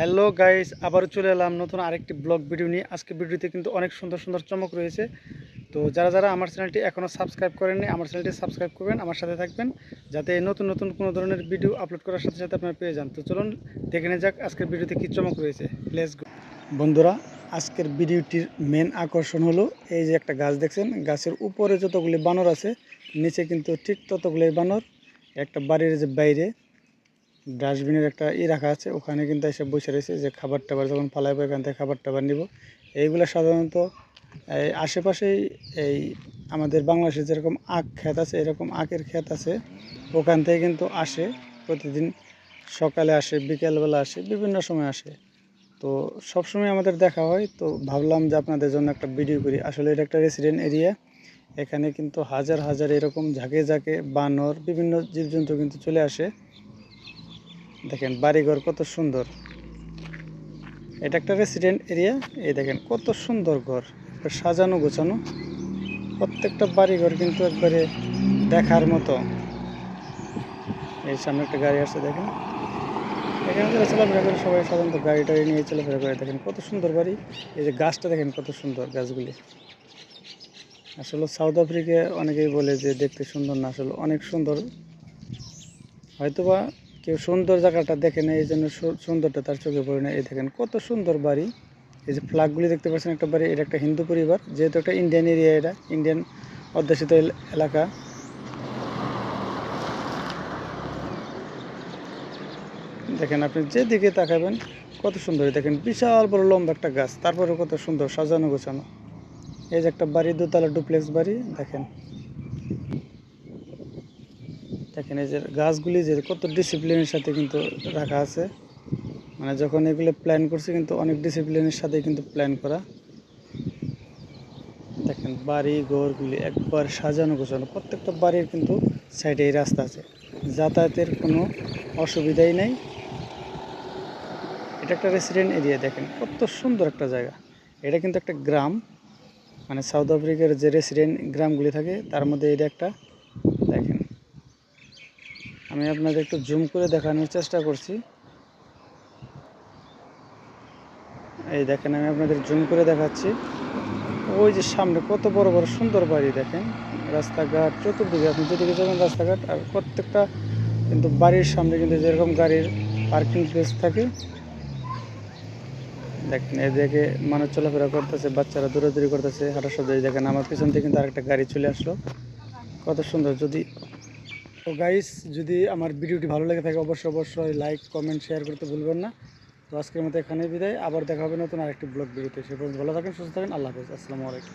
Hello guys, আবারও চলে এলাম নতুন আরেকটি ব্লগ ভিডিও নিয়ে। আজকে ভিডিওতে কিন্তু অনেক সুন্দর সুন্দর চমক রয়েছে। তো যারা যারা আমার চ্যানেলটি এখনও সাবস্ক্রাইব করেননি, আমার চ্যানেলটি সাবস্ক্রাইব করবেন, আমার সাথে থাকবেন, যাতে নতুন নতুন কোনো ধরনের ভিডিও আপলোড করার সাথে সাথে আপনারা পেয়ে যান। তো চলুন দেখে নিয়ে যাক আজকের ভিডিওতে কী চমক রয়েছে। Let's go. বন্ধুরা, আজকের ভিডিওটির মেন আকর্ষণ হলো এই যে একটা গাছ দেখছেন, গাছের উপরে যতগুলি বানর আছে, নিচে কিন্তু ঠিক ততগুলি বানর। একটা বাড়ির যে বাইরে ডাস্টবিনের একটা রাখা আছে, ওখানে কিন্তু এসে বসে রয়েছে যে খাবার টাবার যখন ফালাইবো এখান থেকে খাবার টাবার নিব। এইগুলো সাধারণত এই আশেপাশেই এই আমাদের বাংলাদেশে যেরকম আখ ক্ষেত আছে, এরকম আখের ক্ষেত আছে, ওখান থেকে কিন্তু আসে। প্রতিদিন সকালে আসে, বিকেলবেলা আসে, বিভিন্ন সময় আসে। তো সবসময় আমাদের দেখা হয়, তো ভাবলাম যে আপনাদের জন্য একটা ভিডিও করি। আসলে এটা একটা রেসিডেন্ট এরিয়া, এখানে কিন্তু হাজার হাজার এরকম ঝাঁকে ঝাঁকে বানর, বিভিন্ন জীবজন্তু কিন্তু চলে আসে। দেখেন বাড়িঘর কত সুন্দর। এটা একটা রেসিডেন্ট এরিয়া। এই দেখেন কত সুন্দর ঘর, সাজানো গোছানো। প্রত্যেকটা বাড়িঘর কিন্তু একবারে দেখার মতো। এই সামনে একটা গাড়ি আসছে, দেখেন। এখানে যারা চলাফেরা করে সবাই সাধারণত গাড়ি টাড়ি নিয়ে চলাফেরা করে। দেখেন কত সুন্দর বাড়ি। এই যে গাছটা দেখেন কত সুন্দর, গাছগুলি। আসলে সাউথ আফ্রিকায় অনেকেই বলে যে দেখতে সুন্দর না, আসলে অনেক সুন্দর। হয়তোবা কেউ সুন্দর জায়গাটা দেখে না, এই জন্য সুন্দরটা তার চোখে পড়ে না। এই দেখেন কত সুন্দর বাড়ি। এই যে ফ্ল্যাগগুলি দেখতে পাচ্ছেন, একটা বাড়ি, এটা একটা হিন্দু পরিবার, যেহেতু একটা ইন্ডিয়ান এরিয়া, এটা ইন্ডিয়ান অধ্যুষিত এলাকা। দেখেন আপনি যেদিকে তাকাবেন কত সুন্দর। দেখেন বিশাল বড় লম্বা একটা গাছ, তারপরে কত সুন্দর সাজানো গোছানো। এই যে একটা বাড়ি, দোতলা ডুপ্লেক্স বাড়ি। দেখেন দেখেন এই যে গাছগুলি যে কত ডিসিপ্লিনের সাথে কিন্তু রাখা আছে। মানে যখন এগুলো প্ল্যান করছে কিন্তু অনেক ডিসিপ্লিনের সাথে কিন্তু প্ল্যান করা। দেখেন বাড়ি ঘরগুলি একবার সাজানো গোছানো। প্রত্যেকটা বাড়ির কিন্তু সাইডে এই রাস্তা আছে, যাতায়াতের কোনো অসুবিধাই নেই। এটা একটা রেসিডেন্ট এরিয়া। দেখেন কত সুন্দর একটা জায়গা। এটা কিন্তু একটা গ্রাম, মানে সাউথ আফ্রিকার যে রেসিডেন্ট গ্রামগুলি থাকে তার মধ্যে এটা একটা। দেখেন আমি আপনাদের একটু জুম করে দেখানোর চেষ্টা করছি। এই দেখেন আমি আপনাদের জুম করে দেখাচ্ছি। ওই যে সামনে কত বড় বড় সুন্দর বাড়ি। দেখেন রাস্তাঘাট চতুর্দিকে, আপনি যেদিকে যাবেন রাস্তাঘাট। আর প্রত্যেকটা কিন্তু বাড়ির সামনে কিন্তু যেরকম গাড়ির পার্কিং প্লেস থাকে। দেখেন এদিকে মানুষ চলাফেরা করতেছে, বাচ্চারা দৌড়াদৌড়ি করতেছে, হাঁটার শব্দ। দেখেন আমার পিছন থেকে কিন্তু আরেকটা গাড়ি চলে আসলো, কত সুন্দর। যদি তো গাইস, যদি আমার ভিডিওটি ভালো লেগে থাকে অবশ্যই অবশ্যই লাইক কমেন্ট শেয়ার করতে ভুলবেন না। তো আজকের মতো এখানেই বিদায়, আবার দেখা হবে নতুন আরেকটি ব্লগ ভিডিওতে। সে পর্যন্ত ভালো থাকেন, সুস্থ থাকেন, আল্লাহ হাফেজ, আসসালামু আলাইকুম।